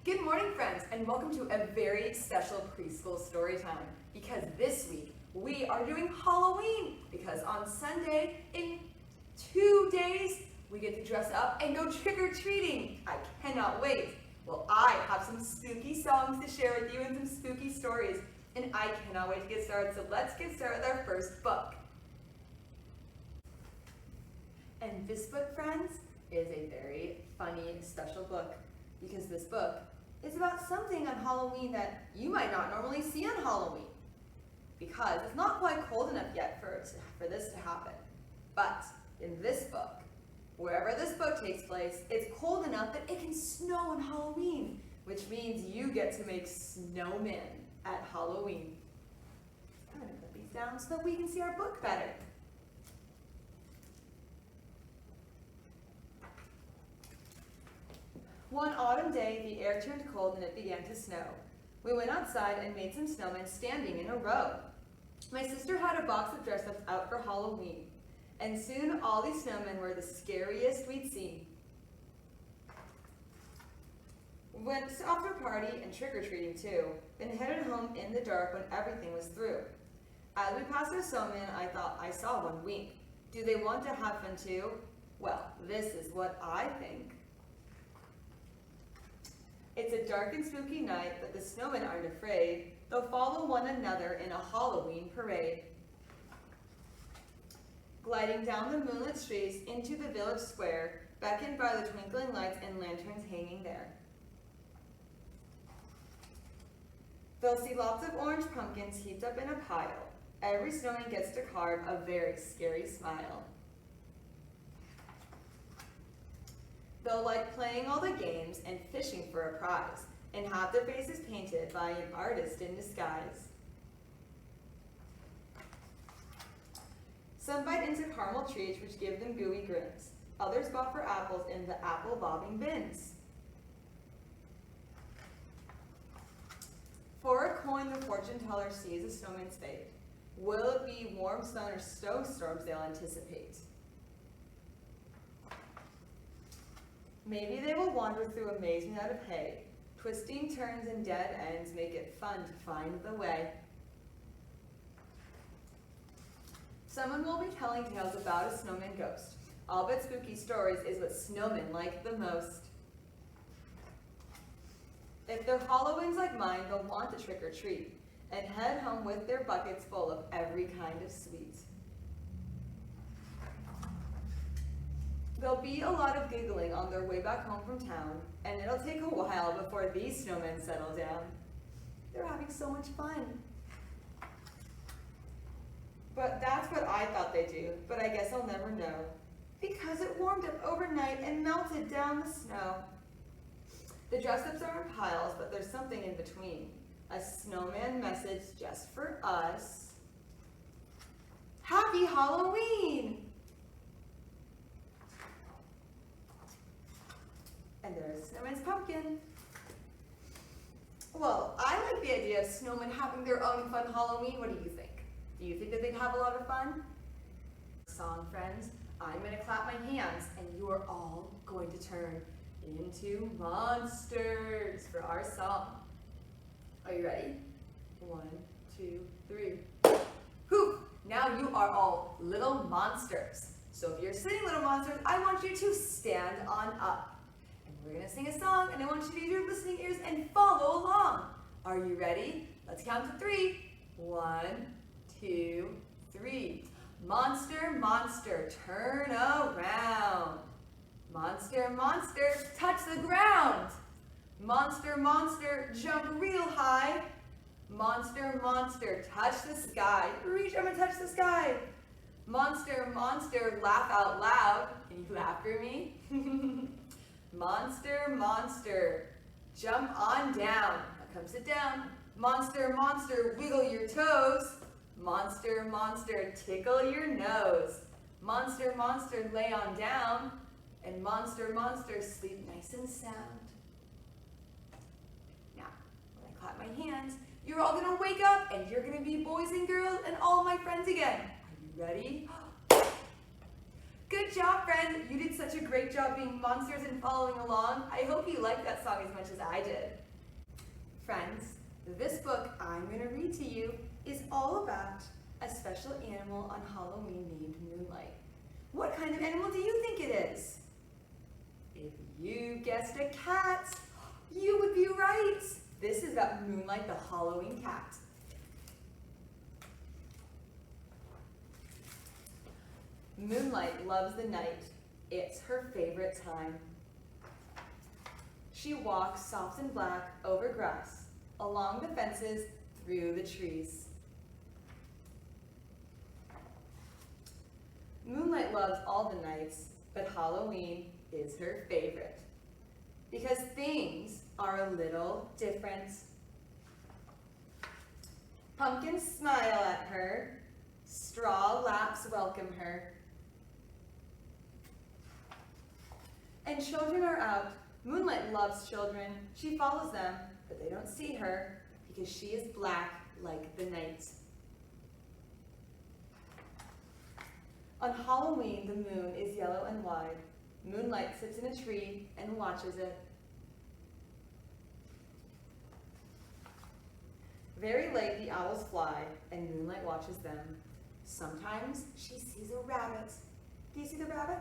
Good morning, friends, and welcome to a very special preschool story time. Because this week we are doing Halloween. Because on Sunday, in 2 days, we get to dress up and go trick-or-treating. I cannot wait. Well, I have some spooky songs to share with you and some spooky stories, and I cannot wait to get started. So let's get started with our first book. And this book, friends, is a very funny, special book, because this book is about something on Halloween that you might not normally see on Halloween, because it's not quite cold enough yet for this to happen. But in this book, wherever this book takes place, it's cold enough that it can snow on Halloween, which means you get to make snowmen at Halloween. I'm going to put these down so that we can see our book better. One autumn day, the air turned cold and it began to snow. We went outside and made some snowmen standing in a row. My sister had a box of dress-ups out for Halloween, and soon all these snowmen were the scariest we'd seen. We went to after party and trick-or-treating too, then headed home in the dark when everything was through. As we passed our snowmen, I thought I saw one wink. Do they want to have fun too? Well, this is what I think. It's a dark and spooky night, but the snowmen aren't afraid. They'll follow one another in a Halloween parade. Gliding down the moonlit streets into the village square, beckoned by the twinkling lights and lanterns hanging there. They'll see lots of orange pumpkins heaped up in a pile. Every snowman gets to carve a very scary smile. They'll like playing all the games and fishing for a prize, and have their faces painted by an artist in disguise. Some bite into caramel treats, which give them gooey grins. Others bought for apples in the apple bobbing bins. For a coin, the fortune teller sees a snowman's fate. Will it be warm sun or snowstorms they'll anticipate? Maybe they will wander through a maze made out of hay. Twisting turns and dead ends make it fun to find the way. Someone will be telling tales about a snowman ghost. I'll bet spooky stories is what snowmen like the most. If their Halloweens like mine, they'll want to trick or treat and head home with their buckets full of every kind of sweet. There'll be a lot of giggling on their way back home from town, and it'll take a while before these snowmen settle down. They're having so much fun. But that's what I thought they'd do, but I guess I'll never know, because it warmed up overnight and melted down the snow. The dress-ups are in piles, but there's something in between. A snowman message just for us. Happy Halloween! And there's Snowman's pumpkin. Well, I like the idea of snowmen having their own fun Halloween. What do you think? Do you think that they'd have a lot of fun? Song, friends. I'm going to clap my hands, and you are all going to turn into monsters for our song. Are you ready? 1, 2, 3. Whew! Now you are all little monsters. So if you're sitting little monsters, I want you to stand on up. We're going to sing a song, and I want you to use your listening ears and follow along. Are you ready? Let's count to 3. 1, 2, 3. Monster, monster, turn around. Monster, monster, touch the ground. Monster, monster, jump real high. Monster, monster, touch the sky. Reach up and touch the sky. Monster, monster, laugh out loud. Can you laugh for me? Monster, monster, jump on down. Now come sit down. Monster, monster, wiggle your toes. Monster, monster, tickle your nose. Monster, monster, lay on down. And monster, monster, sleep nice and sound. Now, when I clap my hands, you're all gonna wake up and you're gonna be boys and girls and all my friends again. Are you ready? Good Good job, friends. You did such a great job being monsters and following along. I hope you liked that song as much as I did. Friends, this book I'm going to read to you is all about a special animal on Halloween named Moonlight. What kind of animal do you think it is? If you guessed a cat, you would be right. This is about Moonlight the Halloween cat. Moonlight loves the night. It's her favorite time. She walks soft and black over grass, along the fences, through the trees. Moonlight loves all the nights, but Halloween is her favorite. Because things are a little different. Pumpkins smile at her. Straw laps welcome her. And children are out. Moonlight loves children. She follows them, but they don't see her because she is black like the night. On Halloween, the moon is yellow and wide. Moonlight sits in a tree and watches it. Very late, the owls fly, and Moonlight watches them. Sometimes she sees a rabbit. Do you see the rabbit?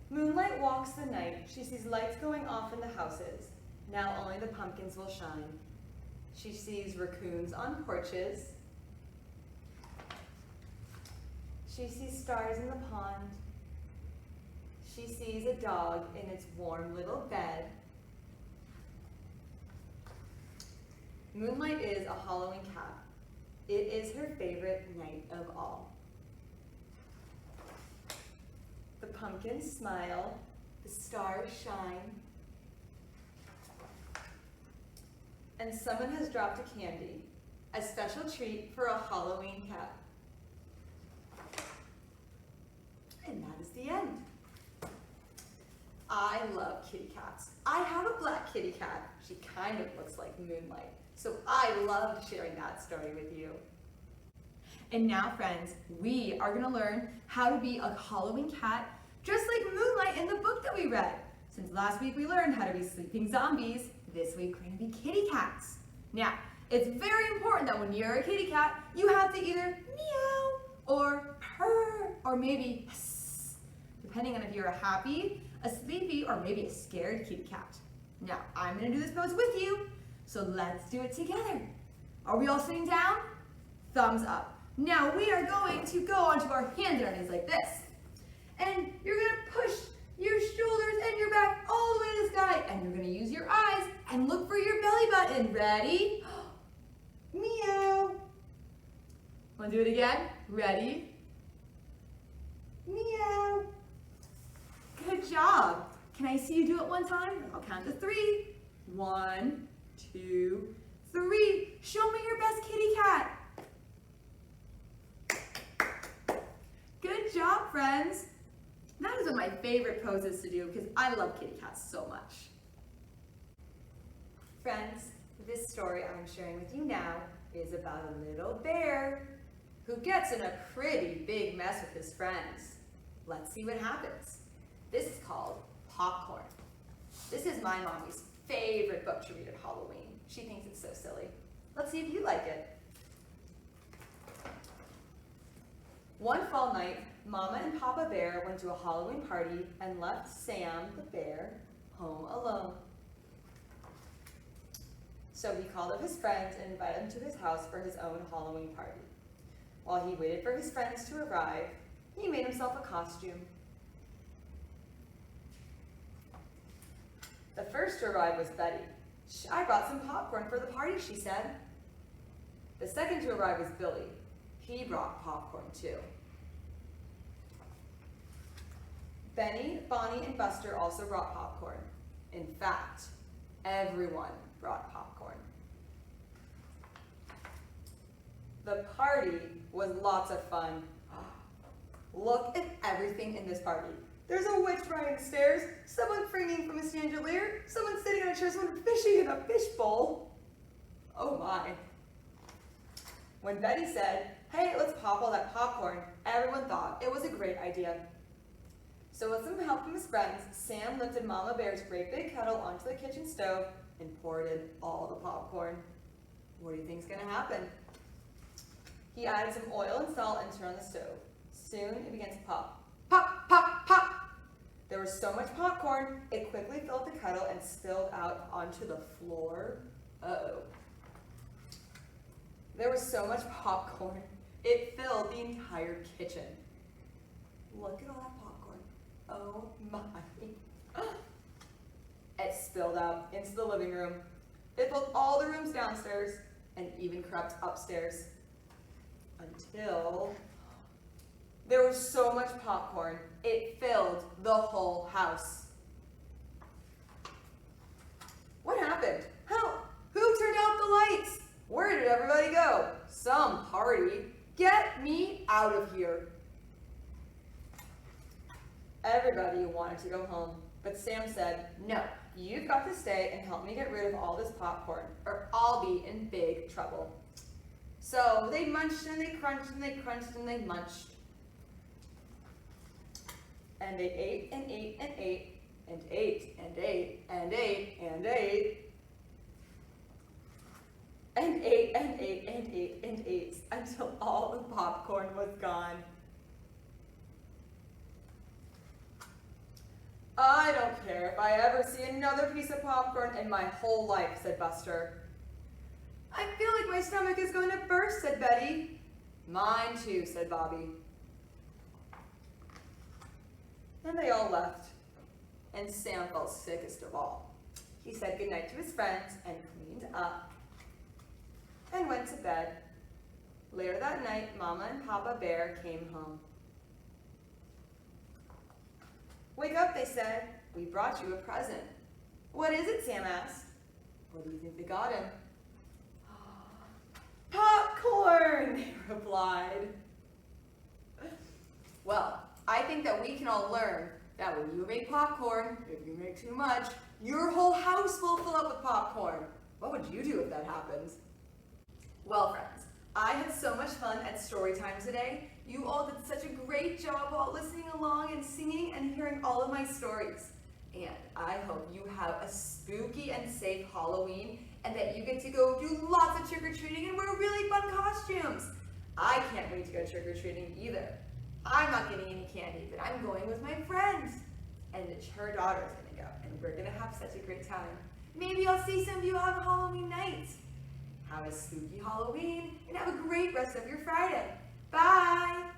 Moonlight walks the night. She sees lights going off in the houses. Now only the pumpkins will shine. She sees raccoons on porches. She sees stars in the pond. She sees a dog in its warm little bed. Moonlight is a Halloween cat. It is her favorite night of all. The pumpkins smile, the stars shine, and someone has dropped a candy, a special treat for a Halloween cat. And that is the end. I love kitty cats. I have a black kitty cat. She kind of looks like Moonlight. So I loved sharing that story with you. And now, friends, we are going to learn how to be a Halloween cat, just like Moonlight in the book that we read. Since last week we learned how to be sleeping zombies, this week we're going to be kitty cats. Now, it's very important that when you're a kitty cat, you have to either meow or purr or maybe hiss, depending on if you're a happy, a sleepy, or maybe a scared kitty cat. Now, I'm going to do this pose with you, so let's do it together. Are we all sitting down? Thumbs up. Now we are going to go onto our hands and our knees like this. And you're going to push your shoulders and your back all the way to the sky. And you're going to use your eyes and look for your belly button. Ready? Meow. Want to do it again? Ready? Meow. Good job. Can I see you do it one time? I'll count to 3. 1, 2, 3. Show me your best kitty cat. Good job, friends. That is one of my favorite poses to do because I love kitty cats so much. Friends, this story I'm sharing with you now is about a little bear who gets in a pretty big mess with his friends. Let's see what happens. This is called Popcorn. This is my mommy's favorite book to read at Halloween. She thinks it's so silly. Let's see if you like it. One fall night, Mama and Papa Bear went to a Halloween party and left Sam the bear home alone. So he called up his friends and invited them to his house for his own Halloween party. While he waited for his friends to arrive, he made himself a costume. The first to arrive was Betty. I brought some popcorn for the party, she said. The second to arrive was Billy. He brought popcorn too. Benny, Bonnie, and Buster also brought popcorn. In fact, everyone brought popcorn. The party was lots of fun. Look at everything in this party. There's a witch riding stairs, someone swinging from a chandelier, someone sitting on a chair, someone fishing in a fishbowl. Oh my. When Betty said, "Hey, let's pop all that popcorn." Everyone thought it was a great idea. So with some help from his friends, Sam lifted Mama Bear's great big kettle onto the kitchen stove and poured in all the popcorn. What do you think's gonna happen? He added some oil and salt and turned on the stove. Soon it began to pop. Pop, pop, pop! There was so much popcorn, it quickly filled the kettle and spilled out onto the floor. Uh-oh. There was so much popcorn, it filled the entire kitchen. Look at all that popcorn. Oh my. It spilled out into the living room. It filled all the rooms downstairs and even crept upstairs. Until there was so much popcorn, it filled the whole house. What happened? Help! Who turned out the lights? Where did everybody go? Some party. Get me out of here. Everybody wanted to go home, but Sam said, "No, you've got to stay and help me get rid of all this popcorn, or I'll be in big trouble." So they munched and they crunched and they crunched and they munched. And they ate and ate and ate and ate and ate and ate and ate and ate and ate and ate and ate until all the popcorn was gone. "I don't care if I ever see another piece of popcorn in my whole life," said Buster. "I feel like my stomach is going to burst," said Betty. "Mine too," said Bobby. And they all left, and Sam felt sickest of all. He said goodnight to his friends and cleaned up and went to bed. Later that night, Mama and Papa Bear came home. "Wake up," they said. "We brought you a present." "What is it?" Sam asked. What do you think they got him? "Popcorn," they replied. Well, I think that we can all learn that when you make popcorn, if you make too much, your whole house will fill up with popcorn. What would you do if that happens? Well, friends, I had so much fun at Storytime today. You all did such a great job while listening along and singing and hearing all of my stories. And I hope you have a spooky and safe Halloween and that you get to go do lots of trick-or-treating and wear really fun costumes. I can't wait to go trick-or-treating either. I'm not getting any candy, but I'm going with my friends. And her daughter's gonna go, and we're gonna have such a great time. Maybe I'll see some of you on Halloween night. Have a spooky Halloween, and have a great rest of your Friday. Bye!